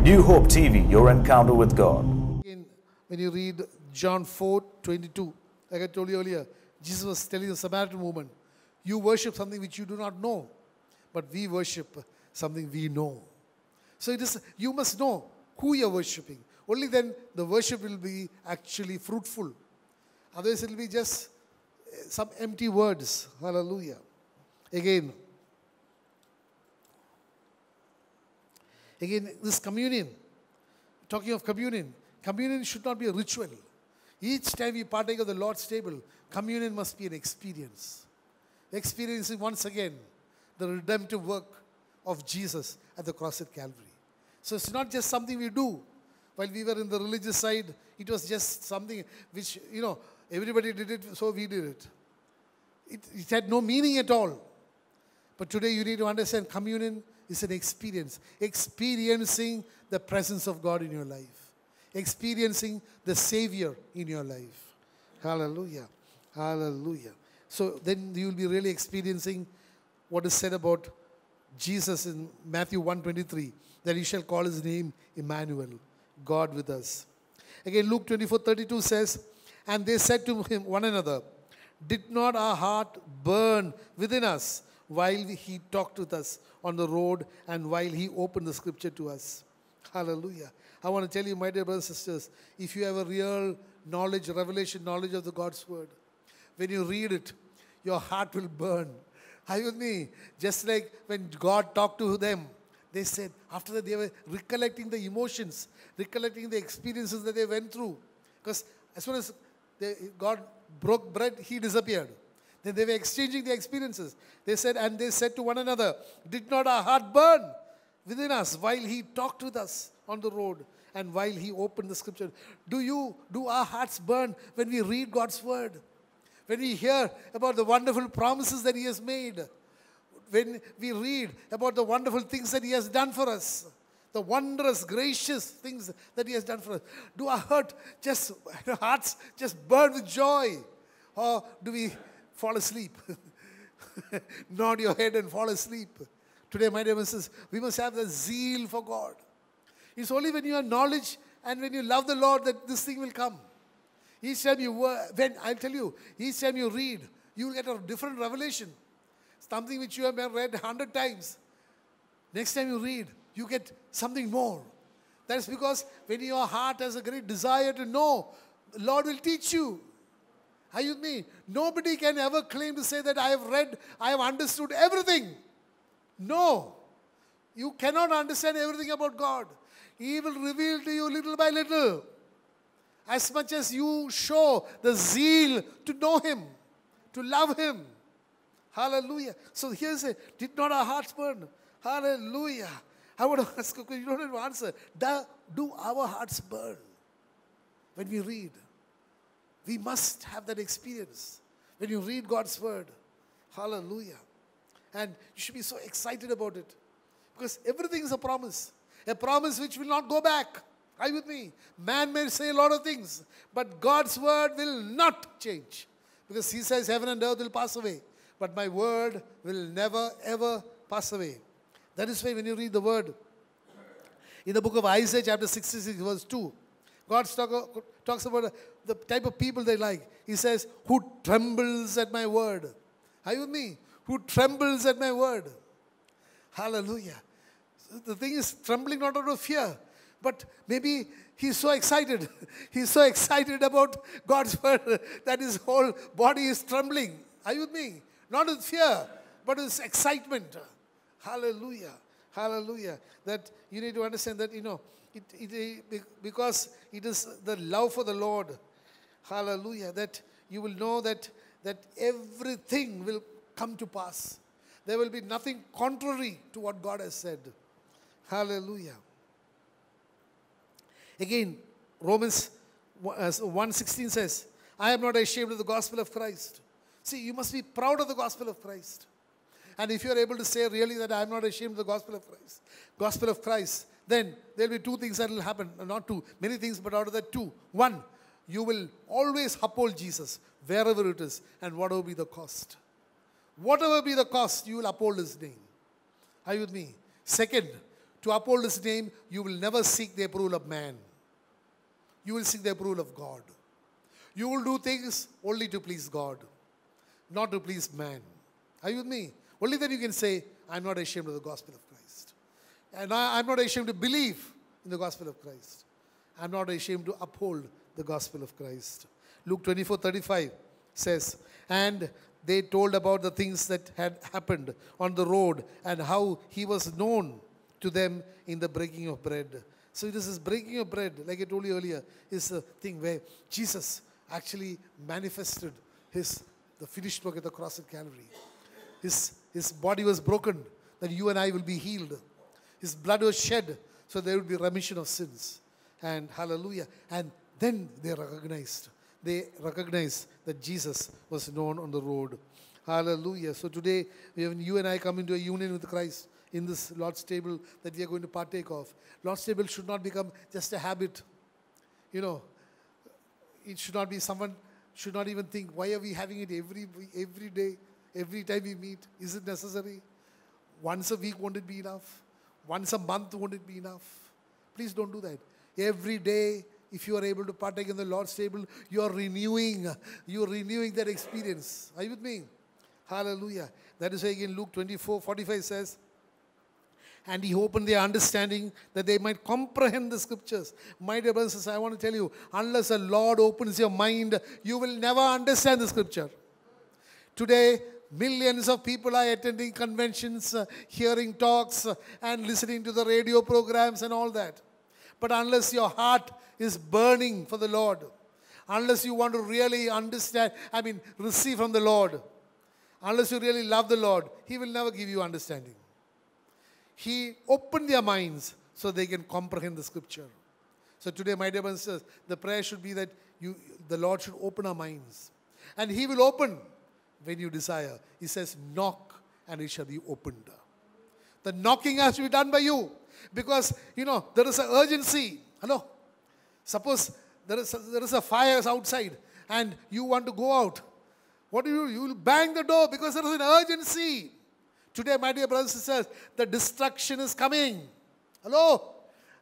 New Hope TV, your encounter with God. When you read John 4:22, like I told you earlier, Jesus was telling the Samaritan woman, you worship something which you do not know, but we worship something we know. So it is, you must know who you are worshiping. Only then the worship will be actually fruitful. Otherwise it will be just some empty words. Hallelujah. Again, this communion, talking of communion, communion should not be a ritual. Each time we partake of the Lord's table, communion must be an experience. Experiencing once again the redemptive work of Jesus at the cross at Calvary. So it's not just something we do. While we were in the religious side, it was just something which, everybody did it, so we did it. It had no meaning at all. But today you need to understand communion is an experience. Experiencing the presence of God in your life. Experiencing the Savior in your life. Hallelujah. Hallelujah. So then you will be really experiencing what is said about Jesus in Matthew 1:23, that he shall call his name Emmanuel, God with us. Again, Luke 24:32 says, and they said to him one another, did not our heart burn within us while he talked with us on the road and while he opened the scripture to us? Hallelujah. I want to tell you, my dear brothers and sisters, if you have a real knowledge, revelation knowledge of the God's word, when you read it, your heart will burn. Are you with me? Just like when God talked to them, they said, after that they were recollecting the emotions, recollecting the experiences that they went through. Because as soon as God broke bread, he disappeared. Then they were exchanging the experiences. They said, and they said to one another, did not our heart burn within us while he talked with us on the road and while he opened the scripture? Do our hearts burn when we read God's word? When we hear about the wonderful promises that he has made? When we read about the wonderful things that he has done for us? The wondrous, gracious things that he has done for us. Do our hearts just burn with joy? Or do we fall asleep? Nod your head and fall asleep. Today, my dear sisters, we must have the zeal for God. It's only when you have knowledge and when you love the Lord that this thing will come. Each time I'll tell you, each time you read, you will get a different revelation. Something which you have read 100 times. Next time you read, you get something more. That is because when your heart has a great desire to know, the Lord will teach you. Are you with me? Nobody can ever claim to say that I have understood everything. No. You cannot understand everything about God. He will reveal to you little by little. As much as you show the zeal to know him, to love him. Hallelujah. So here's it. Did not our hearts burn? Hallelujah. I want to ask you, you don't have to answer. Do our hearts burn when we read? We must have that experience when you read God's word. Hallelujah. And you should be so excited about it. Because everything is a promise. A promise which will not go back. Are you with me? Man may say a lot of things, but God's word will not change. Because he says heaven and earth will pass away, but my word will never ever pass away. That is why when you read the word, in the book of Isaiah chapter 66 verse 2, God talks about the type of people they like. He says, who trembles at my word. Are you with me? Who trembles at my word. Hallelujah. The thing is trembling not out of fear, but maybe he's so excited. He's so excited about God's word that his whole body is trembling. Are you with me? Not with fear, but with excitement. Hallelujah. Hallelujah. That you need to understand that, because it is the love for the Lord. Hallelujah. That you will know that everything will come to pass. There will be nothing contrary to what God has said. Hallelujah. Again, Romans 1:16 says, I am not ashamed of the gospel of Christ. See, you must be proud of the gospel of Christ. And if you are able to say really that I am not ashamed of the gospel of Christ, then there will be two things that will happen. Not two, many things, but out of that two. One, you will always uphold Jesus wherever it is and whatever be the cost. Whatever be the cost, you will uphold his name. Are you with me? Second, to uphold His name, you will never seek the approval of man. You will seek the approval of God. You will do things only to please God, not to please man. Are you with me? Only then you can say, I'm not ashamed of the gospel of Christ. And I'm not ashamed to believe in the gospel of Christ. I'm not ashamed to uphold the gospel of Christ. Luke 24:35 says, and they told about the things that had happened on the road and how He was known to them in the breaking of bread. So this is breaking of bread, like I told you earlier, is the thing where Jesus actually manifested the finished work at the cross of Calvary. His body was broken, that you and I will be healed. His blood was shed, so there would be remission of sins. And hallelujah. And then they recognized that Jesus was known on the road. Hallelujah. So today, when you and I come into a union with Christ in this Lord's table that we are going to partake of, Lord's table should not become just a habit. You know, it should not be, someone should not even think, why are we having it every day, every time we meet? Is it necessary? Once a week, won't it be enough? Once a month, won't it be enough? Please don't do that. Every day, if you are able to partake in the Lord's table, you are renewing that experience. Are you with me? Hallelujah. That is why again Luke 24:45 says, and He opened their understanding that they might comprehend the scriptures. My dear brothers and sisters, I want to tell you, unless the Lord opens your mind, you will never understand the scripture. Today, millions of people are attending conventions, hearing talks, and listening to the radio programs and all that. But unless your heart is burning for the Lord, unless you want to really understand, receive from the Lord, unless you really love the Lord, He will never give you understanding. He opened their minds so they can comprehend the scripture. So today, my dear brothers and sisters, the prayer should be that the Lord should open our minds. And He will open when you desire. He says, knock and it shall be opened. The knocking has to be done by you. Because, there is an urgency. Hello? Suppose there is a fire outside and you want to go out. What do? You will bang the door because there is an urgency. Today, my dear brothers and sisters, the destruction is coming. Hello?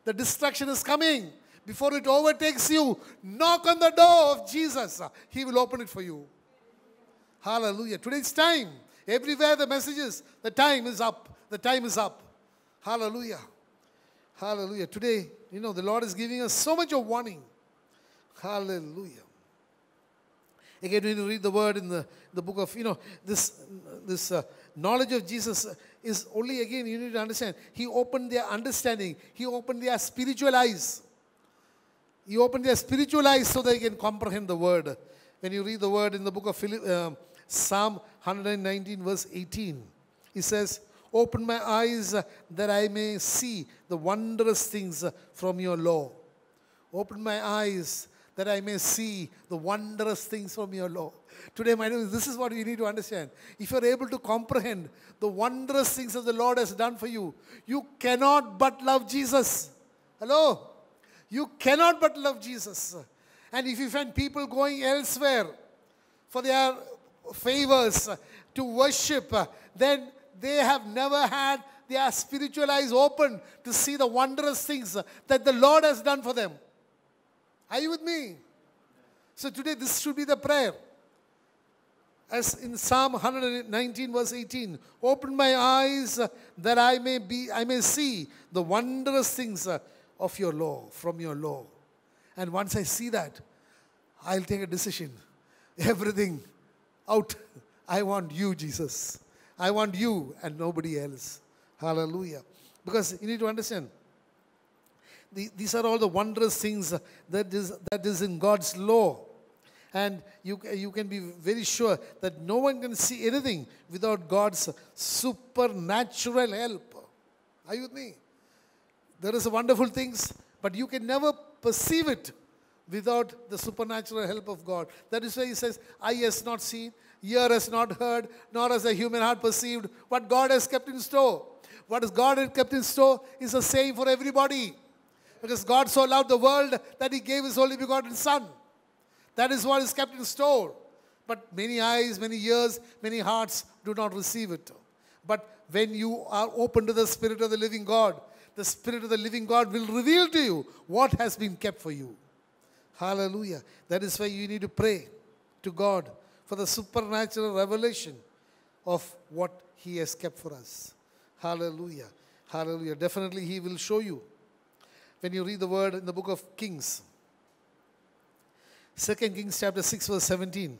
The destruction is coming. Before it overtakes you, knock on the door of Jesus. He will open it for you. Hallelujah. Today it's time. Everywhere the messages, the time is up. The time is up. Hallelujah. Hallelujah. Today, the Lord is giving us so much of warning. Hallelujah. Again, when you read the word in the book of, this knowledge of Jesus is only, again, you need to understand, He opened their understanding. He opened their spiritual eyes. He opened their spiritual eyes so they can comprehend the word. When you read the word in the book of Psalm 119 verse 18, He says, open my eyes that I may see the wondrous things from your law. Open my eyes that I may see the wondrous things from your law. Today, my dear, this is what you need to understand. If you are able to comprehend the wondrous things that the Lord has done for you, you cannot but love Jesus. Hello? You cannot but love Jesus. And if you find people going elsewhere for their favors to worship, then they have never had their spiritual eyes open to see the wondrous things that the Lord has done for them. Are you with me? So today this should be the prayer. As in Psalm 119 verse 18, open my eyes that I may see the wondrous things of your law, from your law. And once I see that, I'll take a decision. Everything out. I want you, Jesus. I want you and nobody else. Hallelujah. Because you need to understand, these are all the wondrous things that is in God's law. And you can be very sure that no one can see anything without God's supernatural help. Are you with me? There is wonderful things, but you can never perceive it without the supernatural help of God. That is why He says, eye has not seen, ear has not heard, nor has the human heart perceived what God has kept in store. What God has kept in store is the same for everybody. Because God so loved the world that He gave His only begotten Son. That is what is kept in store. But many eyes, many ears, many hearts do not receive it. But when you are open to the Spirit of the living God, the Spirit of the living God will reveal to you what has been kept for you. Hallelujah. That is why you need to pray to God for the supernatural revelation of what He has kept for us. Hallelujah. Hallelujah. Definitely He will show you. When you read the word in the book of Kings, 2 Kings chapter 6 verse 17.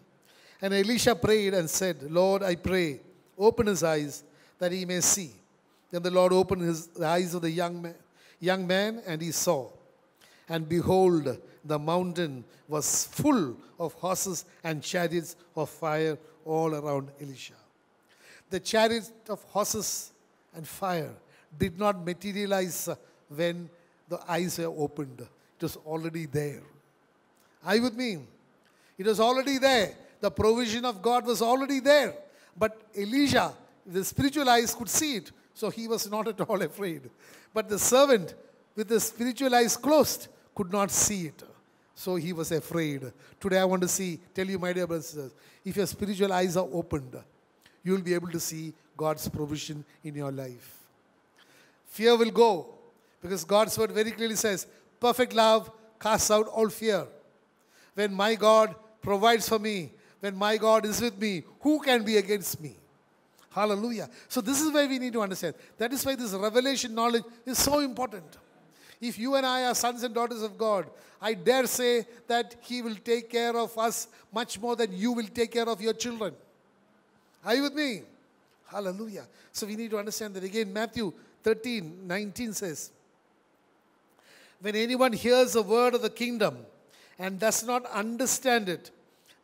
And Elisha prayed and said, Lord, I pray, open his eyes that he may see. Then the Lord opened the eyes of the young man, and he saw. And behold, the mountain was full of horses and chariots of fire all around Elisha. The chariots of horses and fire did not materialize when the eyes were opened. It was already there. Are you with me? It was already there. The provision of God was already there. But Elijah, the spiritual eyes could see it, so he was not at all afraid. But the servant with the spiritual eyes closed could not see it, so he was afraid. Today I want to tell you, my dear brothers and sisters, if your spiritual eyes are opened, you will be able to see God's provision in your life. Fear will go, because God's word very clearly says, perfect love casts out all fear. When my God provides for me, when my God is with me, who can be against me? Hallelujah. So this is why we need to understand. That is why this revelation knowledge is so important. If you and I are sons and daughters of God, I dare say that He will take care of us much more than you will take care of your children. Are you with me? Hallelujah. So we need to understand that again. Matthew 13:19 says, when anyone hears the word of the kingdom and does not understand it,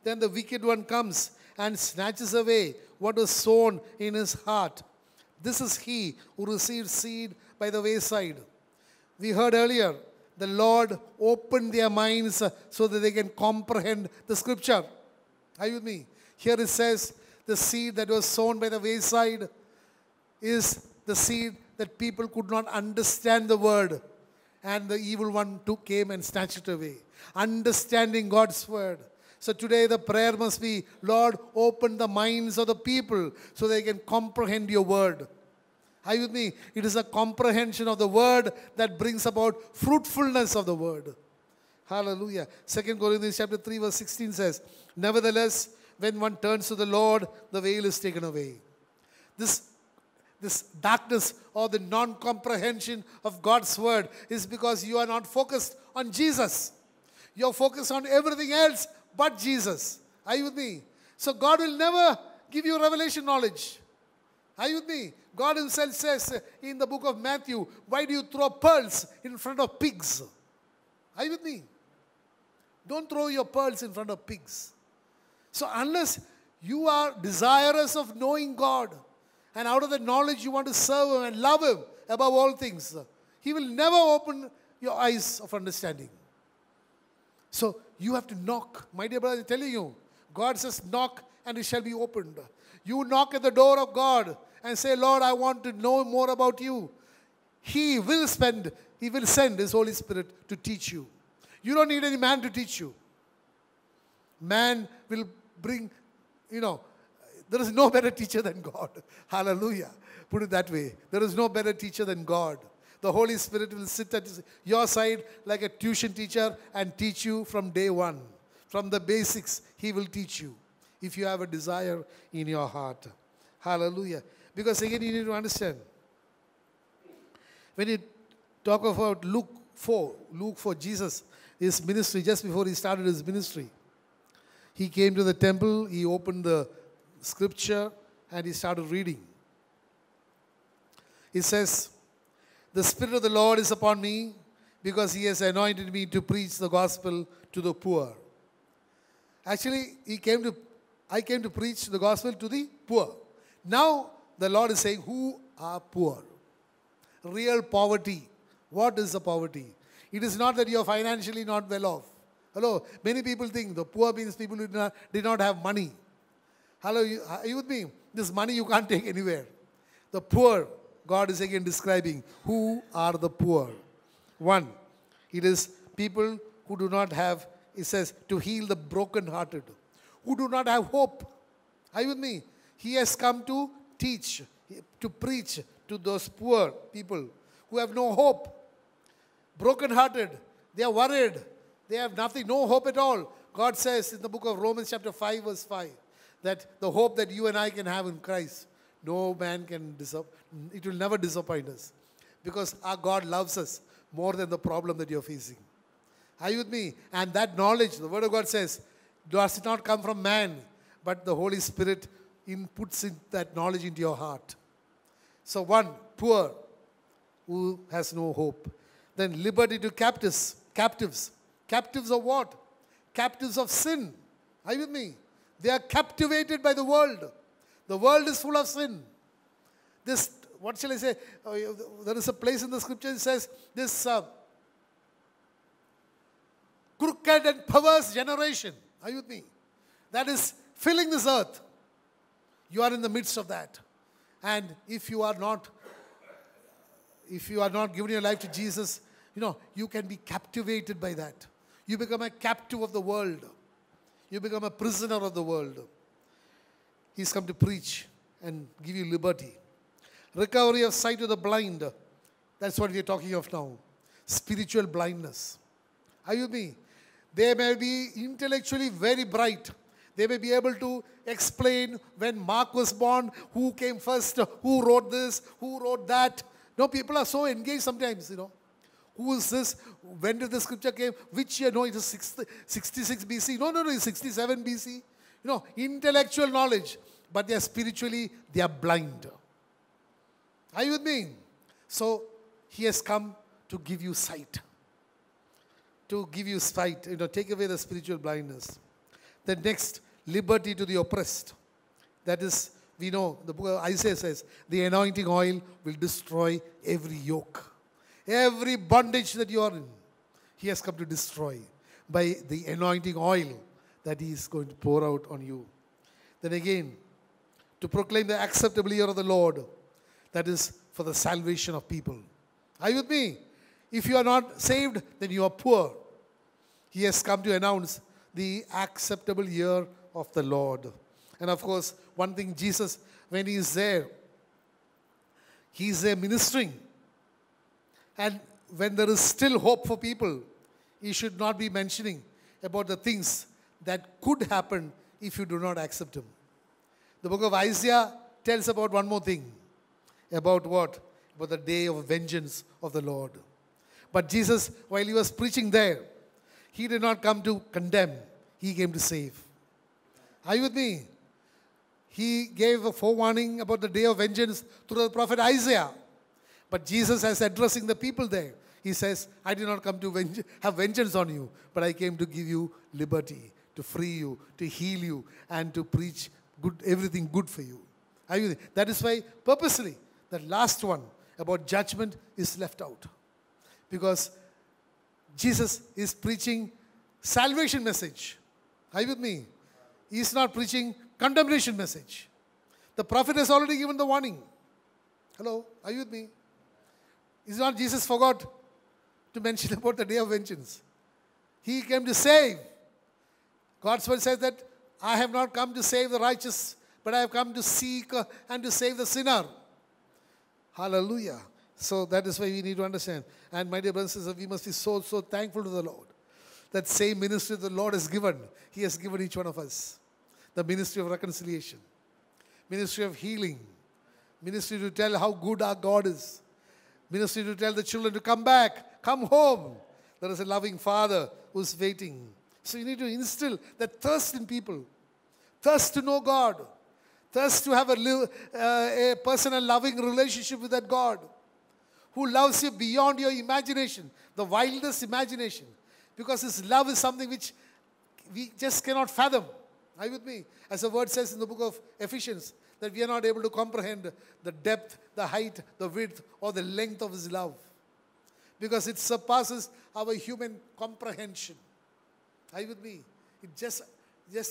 then the wicked one comes and snatches away what was sown in his heart. This is he who received seed by the wayside. We heard earlier, the Lord opened their minds so that they can comprehend the scripture. Are you with me? Here it says, the seed that was sown by the wayside is the seed that people could not understand the word. And the evil one came and snatched it away. Understanding God's word. So today the prayer must be, Lord, open the minds of the people so they can comprehend your word. Are you with me? It is a comprehension of the word that brings about fruitfulness of the word. Hallelujah. 2 Corinthians chapter 3 verse 16 says, nevertheless, when one turns to the Lord, the veil is taken away. This darkness or the non-comprehension of God's word is because you are not focused on Jesus. You are focused on everything else but Jesus. Are you with me? So God will never give you revelation knowledge. Are you with me? God himself says in the book of Matthew, why do you throw pearls in front of pigs? Are you with me? Don't throw your pearls in front of pigs. So unless you are desirous of knowing God, and out of the knowledge you want to serve Him and love Him above all things, He will never open your eyes of understanding. So you have to knock. My dear brother, I'm telling you, God says knock and it shall be opened. You knock at the door of God and say, Lord, I want to know more about you. He will send His Holy Spirit to teach you. You don't need any man to teach you. Man will bring, there is no better teacher than God. Hallelujah. Put it that way. There is no better teacher than God. The Holy Spirit will sit at your side like a tuition teacher and teach you from day one. From the basics, He will teach you if you have a desire in your heart. Hallelujah. Because again, you need to understand. When you talk about Luke 4, Jesus, His ministry, just before He started His ministry, He came to the temple, He opened the scripture, and He started reading. He says, the Spirit of the Lord is upon me because He has anointed me to preach the gospel to the poor. Actually, I came to preach the gospel to the poor. Now, the Lord is saying, who are poor? Real poverty. What is the poverty? It is not that you are financially not well off. Hello, many people think the poor means people who did not have money. Hello, are you with me? This money you can't take anywhere. The poor, God is again describing who are the poor. One, it is people who do not have, it says, to heal the brokenhearted, who do not have hope. Are you with me? He has come to teach, to preach to those poor people who have no hope, broken-hearted, they are worried, they have nothing, no hope at all. God says in the book of Romans chapter 5 verse 5 that the hope that you and I can have in Christ, no man can it will never disappoint us, because our God loves us more than the problem that you're facing. Are you with me? And that knowledge, the Word of God says, does not come from man, but the Holy Spirit puts in that knowledge into your heart. So one, poor, who has no hope. Then liberty to captives. Captives of what? Captives of sin. Are you with me? They are captivated by the world. The world is full of sin. This, what shall I say? There is a place in the scripture that says, this crooked and perverse generation. Are you with me? That is filling this earth. You are in the midst of that. And if you are not giving your life to Jesus, you can be captivated by that. You become a captive of the world. You become a prisoner of the world. He's come to preach and give you liberty. Recovery of sight to the blind. That's what we are talking of now. Spiritual blindness. Are you with me? They may be intellectually very bright. They may be able to explain when Mark was born, who came first, who wrote this, who wrote that. People are so engaged sometimes, Who is this? When did the scripture came? Which year? No, it is 66 BC. No, it's 67 BC. Intellectual knowledge. But they are spiritually, they are blind. Are you with me? So, he has come to give you sight. To give you sight, take away the spiritual blindness. The next, liberty to the oppressed. That is, we know, the book of Isaiah says, the anointing oil will destroy every yoke. Every bondage that you are in, he has come to destroy by the anointing oil that he is going to pour out on you. Then again, to proclaim the acceptable year of the Lord, that is for the salvation of people. Are you with me? If you are not saved, then you are poor. He has come to announce the acceptable year of the Lord. And of course, one thing, Jesus, when he is there ministering. And when there is still hope for people, he should not be mentioning about the things that could happen if you do not accept him. The book of Isaiah tells about one more thing. About what? About the day of vengeance of the Lord. But Jesus, while he was preaching there, he did not come to condemn. He came to save. Are you with me? He gave a forewarning about the day of vengeance through the prophet Isaiah. But Jesus is addressing the people there. He says, I did not come to have vengeance on you, but I came to give you liberty, to free you, to heal you, and to preach everything good for you. Are you with me? That is why, purposely, the last one about judgment is left out. Because Jesus is preaching salvation message. Are you with me? He is not preaching condemnation message. The prophet has already given the warning. Hello, are you with me? Is not Jesus forgot to mention about the day of vengeance. He came to save. God's word says that I have not come to save the righteous, but I have come to seek and to save the sinner. Hallelujah. So that is why we need to understand. And my dear brothers and sisters, we must be so thankful to the Lord. That same ministry the Lord has given, he has given each one of us. The ministry of reconciliation, ministry of healing, ministry to tell how good our God is, ministry to tell the children to come back, come home. There is a loving Father who's waiting. So you need to instill that thirst in people, thirst to know God, thirst to have a personal loving relationship with that God who loves you beyond your imagination, the wildest imagination. Because his love is something which we just cannot fathom. Are you with me? As the word says in the book of Ephesians, that we are not able to comprehend the depth, the height, the width, or the length of his love. Because it surpasses our human comprehension. Are you with me? It just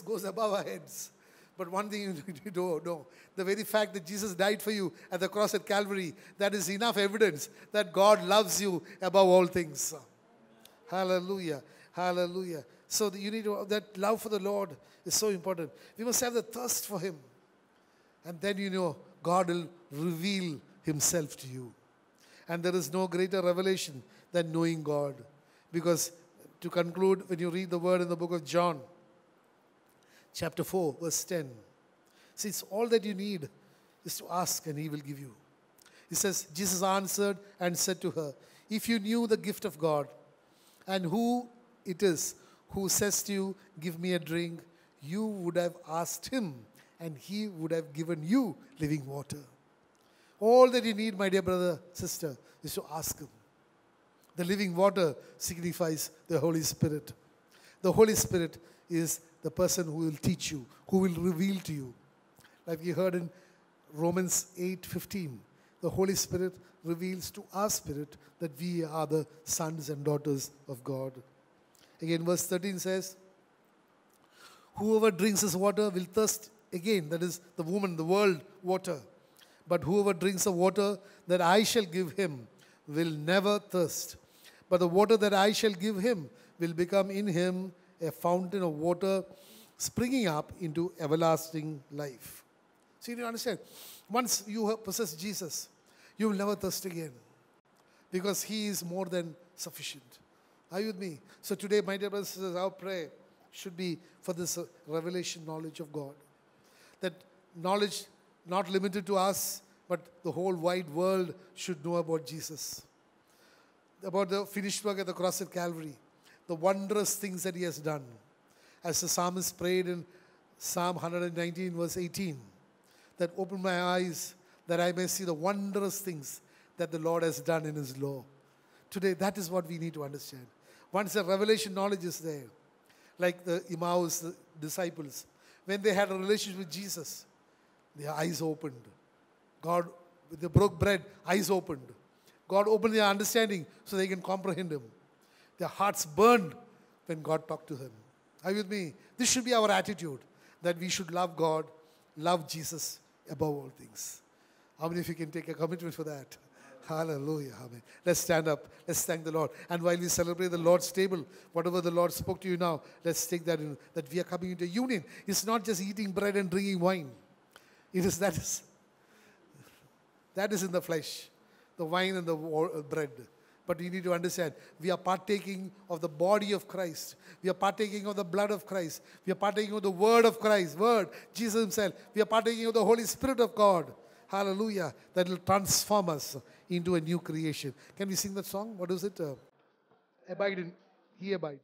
goes above our heads. But one thing you don't know, the very fact that Jesus died for you at the cross at Calvary, that is enough evidence that God loves you above all things. Hallelujah. Hallelujah. So you need that love for the Lord is so important. We must have the thirst for him. And then God will reveal himself to you. And there is no greater revelation than knowing God. Because to conclude, when you read the word in the book of John, chapter 4, verse 10, see, it's all that you need is to ask and he will give you. He says, Jesus answered and said to her, if you knew the gift of God and who it is who says to you, give me a drink, you would have asked him and he would have given you living water. All that you need, my dear brother, sister, is to ask him. The living water signifies the Holy Spirit. The Holy Spirit is the person who will teach you, who will reveal to you. Like we heard in Romans 8:15, the Holy Spirit reveals to our spirit that we are the sons and daughters of God. Again, verse 13 says, whoever drinks this water will thirst again. That is the woman, the world water. But whoever drinks the water that I shall give him will never thirst. But the water that I shall give him will become in him a fountain of water springing up into everlasting life. See, you understand? Once you have possessed Jesus, you will never thirst again. Because he is more than sufficient. Are you with me? So today, my dear brothers and sisters, our prayer should be for this revelation knowledge of God. That knowledge not limited to us, but the whole wide world should know about Jesus. About the finished work at the cross at Calvary. The wondrous things that he has done. As the psalmist prayed in Psalm 119 verse 18. That open my eyes that I may see the wondrous things that the Lord has done in his law. Today, that is what we need to understand. Once the revelation knowledge is there, like the Emmaus, the disciples, when they had a relationship with Jesus, their eyes opened. God, with the broke bread, eyes opened. God opened their understanding so they can comprehend him. Their hearts burned when God talked to them. Are you with me? This should be our attitude, that we should love God, love Jesus above all things. How many of you can take a commitment for that? Hallelujah. Amen. Let's stand up. Let's thank the Lord. And while we celebrate the Lord's table, whatever the Lord spoke to you now, let's take that in, that we are coming into union. It's not just eating bread and drinking wine. It is that is in the flesh, the wine and the bread. But you need to understand, we are partaking of the body of Christ. We are partaking of the blood of Christ. We are partaking of the word of Christ, word, Jesus himself. We are partaking of the Holy Spirit of God. Hallelujah. That will transform us into a new creation. Can we sing that song? What is it? Abide in, he abides.